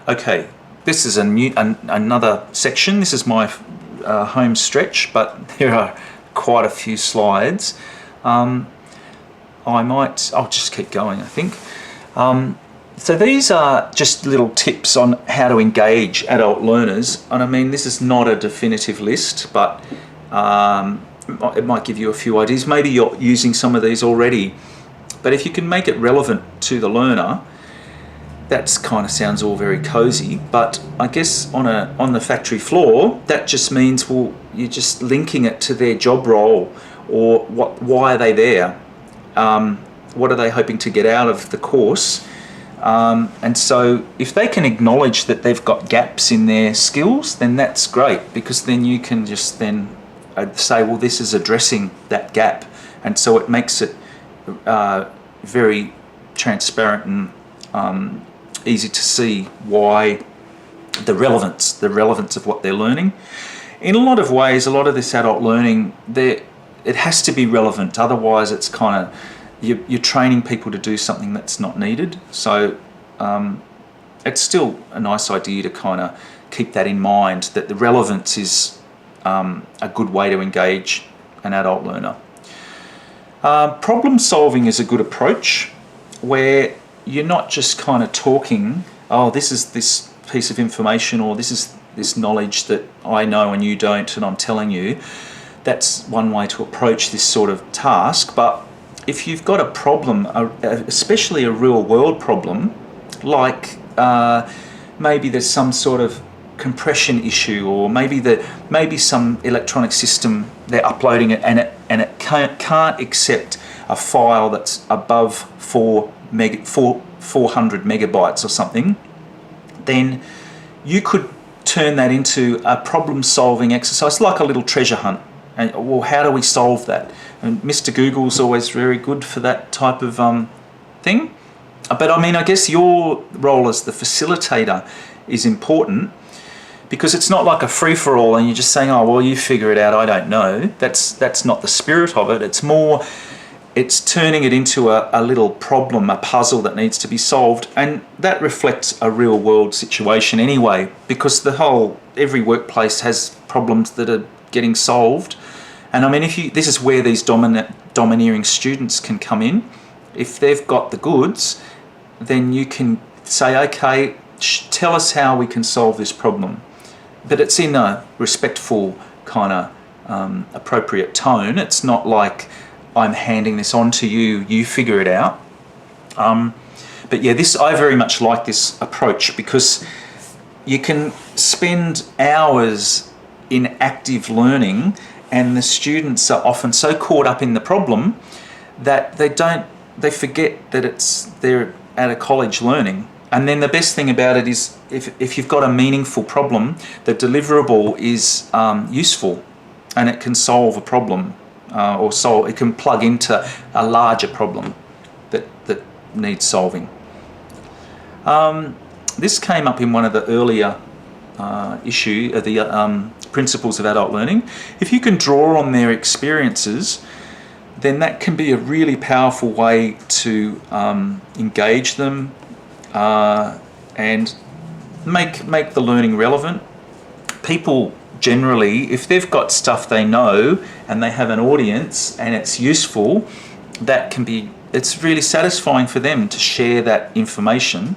Okay, this is another section. This is my home stretch, but there are quite a few slides. I'll just keep going, I think. So these are just little tips on how to engage adult learners. And I mean, this is not a definitive list, but it might give you a few ideas. Maybe you're using some of these already, but if you can make it relevant to the learner, that kind of sounds all very cozy. But I guess on the factory floor, that just means, well, you're just linking it to their job role, or why are they there? What are they hoping to get out of the course? And so if they can acknowledge that they've got gaps in their skills, then that's great, because then you can just then say, well, this is addressing that gap. And so it makes it very transparent and easy to see why the relevance of what they're learning. In a lot of ways, a lot of this adult learning, it has to be relevant. Otherwise, it's kind of, you're training people to do something that's not needed. So it's still a nice idea to kind of keep that in mind, that the relevance is a good way to engage an adult learner. Problem solving is a good approach, where you're not just kind of talking, oh, this is this piece of information, or this is this knowledge that I know and you don't, and I'm telling you. That's one way to approach this sort of task. But if you've got a problem, especially a real world problem, like maybe there's some sort of compression issue, or maybe some electronic system, they're uploading it and it can't accept a file that's above 400 megabytes or something, then you could turn that into a problem-solving exercise, like a little treasure hunt. And, well, how do we solve that? And Mr. Google's always very good for that type of thing. But I mean, I guess your role as the facilitator is important, because it's not like a free-for-all and you're just saying, oh, well, you figure it out, I don't know. That's not the spirit of it. It's more, it's turning it into a little problem, a puzzle that needs to be solved. And that reflects a real-world situation anyway, because every workplace has problems that are getting solved. And I mean, this is where these domineering students can come in. If they've got the goods, then you can say, okay, tell us how we can solve this problem. But it's in a respectful kind of appropriate tone. It's not like I'm handing this on to you, you figure it out. But yeah, I very much like this approach, because you can spend hours in active learning, and the students are often so caught up in the problem that they forget that they're at a college learning. And then the best thing about it is, if you've got a meaningful problem, the deliverable is useful, and it can solve a problem, it can plug into a larger problem that needs solving. This came up in one of the earlier the principles of adult learning. If you can draw on their experiences, then that can be a really powerful way to engage them and make the learning relevant. People generally, if they've got stuff they know and they have an audience and it's useful, it's really satisfying for them to share that information.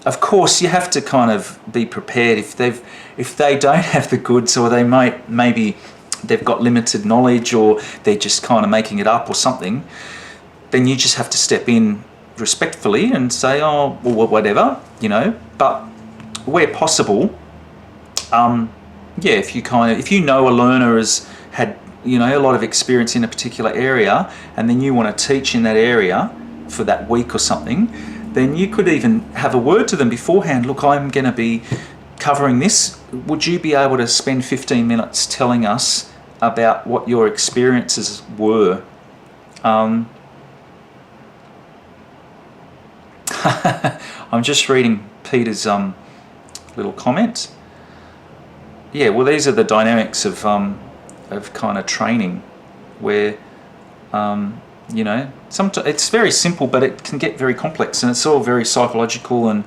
Of course, you have to kind of be prepared if they don't have the goods, or maybe they've got limited knowledge, or they're just kind of making it up or something. Then you just have to step in respectfully and say, oh, well, whatever, But where possible, if you know a learner has had a lot of experience in a particular area, and then you want to teach in that area for that week or something, then you could even have a word to them beforehand. Look, I'm going to be covering this. Would you be able to spend 15 minutes telling us about what your experiences were? I'm just reading Peter's little comment. Yeah, well, these are the dynamics of kind of training, where sometimes it's very simple, but it can get very complex, and it's all very psychological, and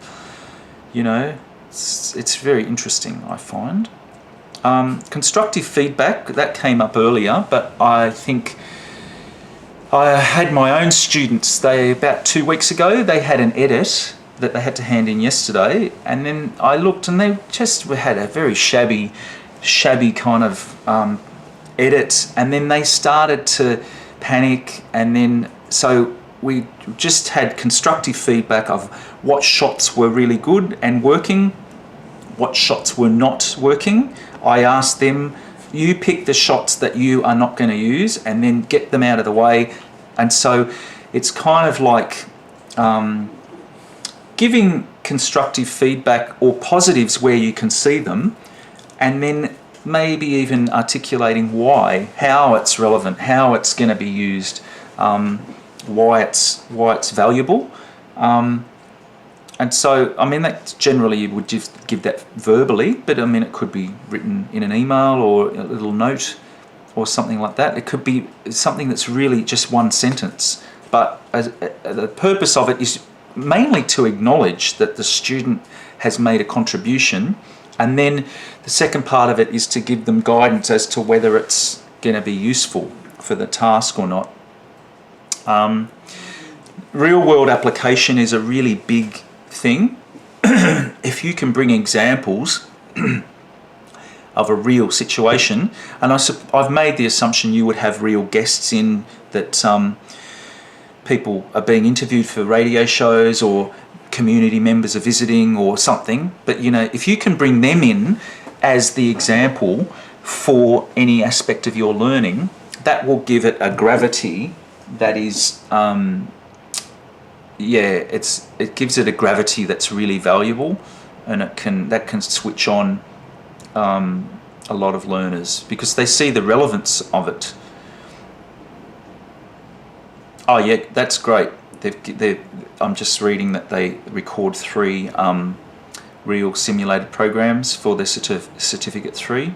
It's very interesting, I find. Constructive feedback, that came up earlier, but I think I had my own students, about 2 weeks ago, they had an edit that they had to hand in yesterday, and then I looked and they just had a very shabby kind of edit, and then they started to panic, and then so we just had constructive feedback of what shots were really good and working, what shots were not working. I asked them, you pick the shots that you are not going to use and then get them out of the way. And so it's kind of like giving constructive feedback or positives where you can see them, and then maybe even articulating why, how it's relevant, how it's going to be used, why it's valuable. And so, I mean, that generally you would just give that verbally, but I mean, it could be written in an email or a little note or something like that. It could be something that's really just one sentence, but the purpose of it is mainly to acknowledge that the student has made a contribution, and then the second part of it is to give them guidance as to whether it's going to be useful for the task or not. Real world application is a really big thing. If you can bring examples of a real situation, and I've made the assumption you would have real guests in, that people are being interviewed for radio shows or community members are visiting or something, but if you can bring them in as the example for any aspect of your learning, that will give it a gravity that is it gives it a gravity that's really valuable, and that can switch on a lot of learners because they see the relevance of it. Oh yeah, that's great. I'm just reading that they record 3 real simulated programs for their certificate 3.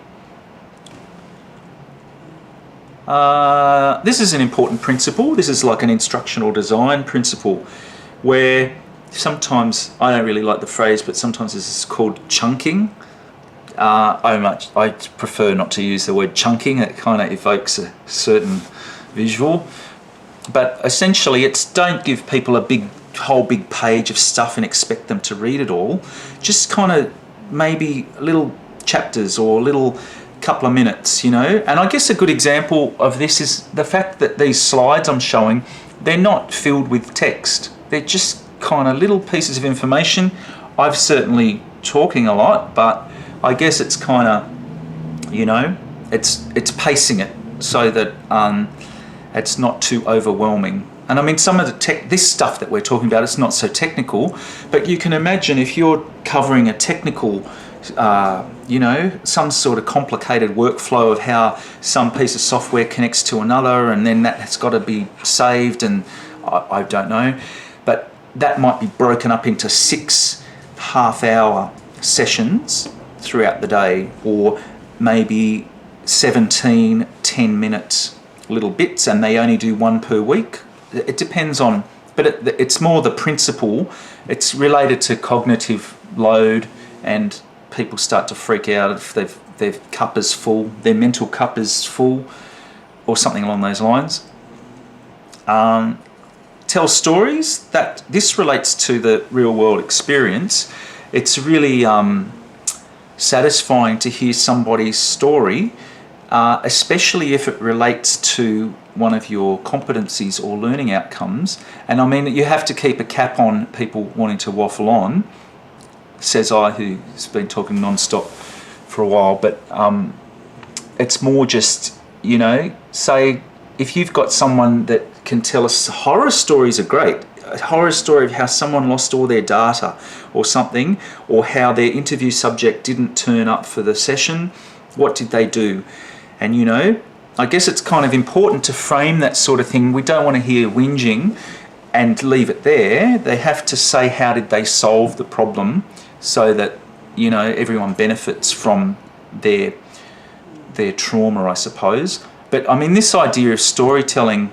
This is an important principle. This is like an instructional design principle where sometimes, I don't really like the phrase, but sometimes this is called chunking. I prefer not to use the word chunking. It kind of evokes a certain visual. But essentially it's don't give people a whole big page of stuff and expect them to read it all. Just kind of maybe little chapters or little couple of minutes, And I guess a good example of this is the fact that these slides I'm showing, they're not filled with text. They're just kind of little pieces of information. I'm certainly talking a lot, but I guess it's kind of, it's pacing it so that it's not too overwhelming. And I mean, some of this stuff that we're talking about, it's not so technical, but you can imagine if you're covering a technical some sort of complicated workflow of how some piece of software connects to another, and then that has got to be saved, and I don't know, but that might be broken up into 6 half-hour sessions throughout the day, or maybe 17 10-minute little bits, and they only do 1 per week. It depends on, but it's more the principle. It's related to cognitive load, and people start to freak out if their cup is full, their mental cup is full, or something along those lines. Tell stories. That this relates to the real world experience. It's really satisfying to hear somebody's story, especially if it relates to one of your competencies or learning outcomes. And I mean, you have to keep a cap on people wanting to waffle on, says I, who's been talking non-stop for a while, but it's more just, say if you've got someone that can tell us, horror stories are great. A horror story of how someone lost all their data or something, or how their interview subject didn't turn up for the session. What did they do? And I guess it's kind of important to frame that sort of thing. We don't want to hear whinging and leave it there. They have to say, how did they solve the problem, so that everyone benefits from their trauma, I suppose. But I mean, this idea of storytelling,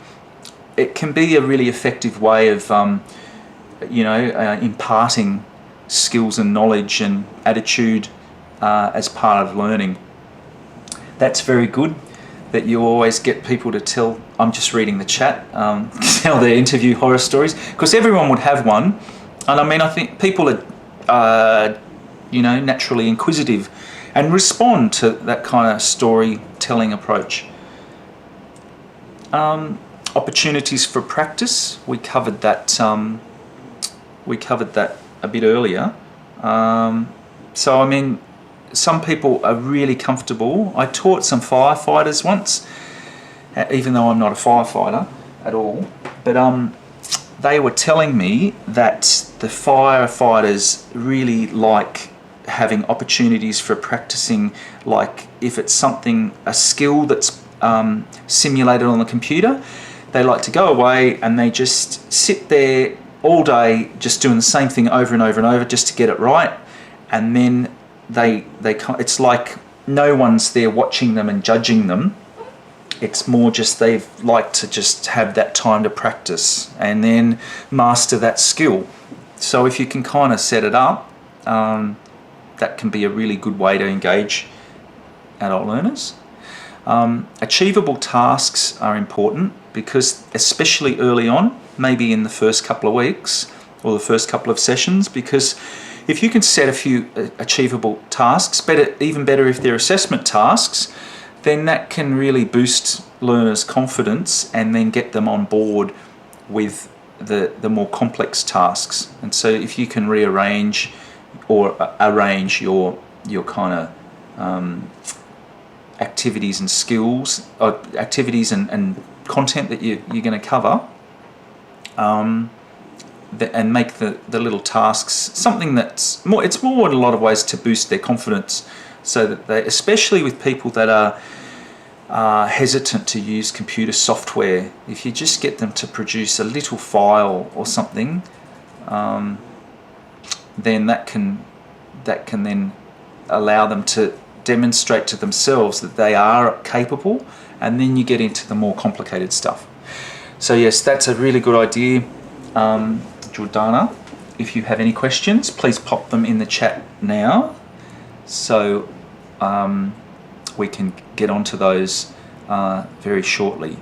it can be a really effective way of imparting skills and knowledge and attitude as part of learning. That's very good, that you always get people to tell, I'm just reading the chat, tell their interview horror stories, because everyone would have one. And I mean, I think people are, naturally inquisitive and respond to that kind of storytelling approach. Opportunities for practice, we covered that a bit earlier. So I mean, some people are really comfortable. I taught some firefighters once, even though I'm not a firefighter at all, but they were telling me that the firefighters really like having opportunities for practicing, like if it's a skill that's simulated on the computer, they like to go away and they just sit there all day just doing the same thing over and over and over just to get it right. And then it's like no one's there watching them and judging them. It's more just they've like to just have that time to practice and then master that skill. So if you can kind of set it up, that can be a really good way to engage adult learners. Achievable tasks are important because, especially early on, maybe in the first couple of weeks or the first couple of sessions, because if you can set a few achievable tasks, even better if they're assessment tasks, then that can really boost learners' confidence and then get them on board with the more complex tasks. And so if you can rearrange or arrange your kind of activities and skills, or activities and content that you're going to cover, and make the little tasks something that's more, it's more in a lot of ways to boost their confidence, so that they, especially with people that are hesitant to use computer software, if you just get them to produce a little file or something, then that can then allow them to demonstrate to themselves that they are capable, and then you get into the more complicated stuff. So yes, that's a really good idea. Jordana, if you have any questions, please pop them in the chat now, so we can get onto those very shortly.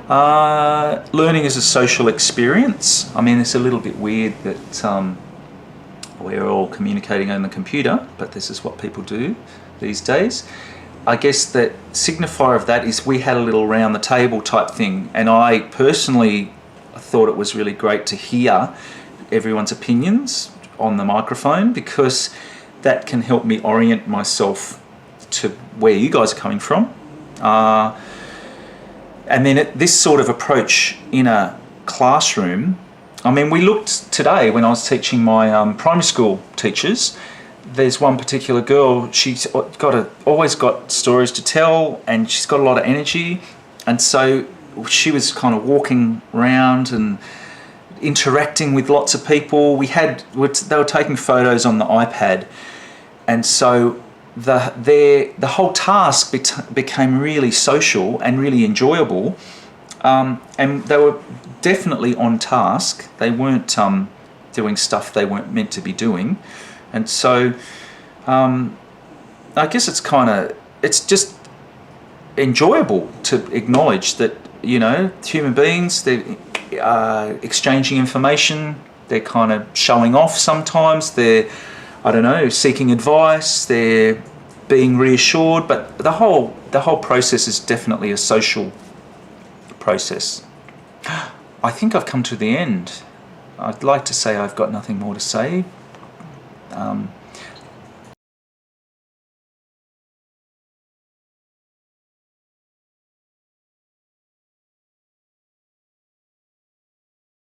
Learning is a social experience. I mean, it's a little bit weird that we're all communicating on the computer, but this is what people do these days. I guess the signifier of that is we had a little round the table type thing, and I personally thought it was really great to hear everyone's opinions on the microphone, because that can help me orient myself to where you guys are coming from. And then this sort of approach in a classroom, I mean, we looked today when I was teaching my primary school teachers. There's one particular girl, she's always got stories to tell, and she's got a lot of energy, and so she was kind of walking around and interacting with lots of people. They were taking photos on the iPad, and so the whole task became really social and really enjoyable, and they were definitely on task. They weren't doing stuff they weren't meant to be doing. And so I guess it's just enjoyable to acknowledge that, human beings, they're exchanging information, they're kind of showing off sometimes, they're, seeking advice, they're being reassured, but the whole process is definitely a social process. I think I've come to the end. I'd like to say I've got nothing more to say.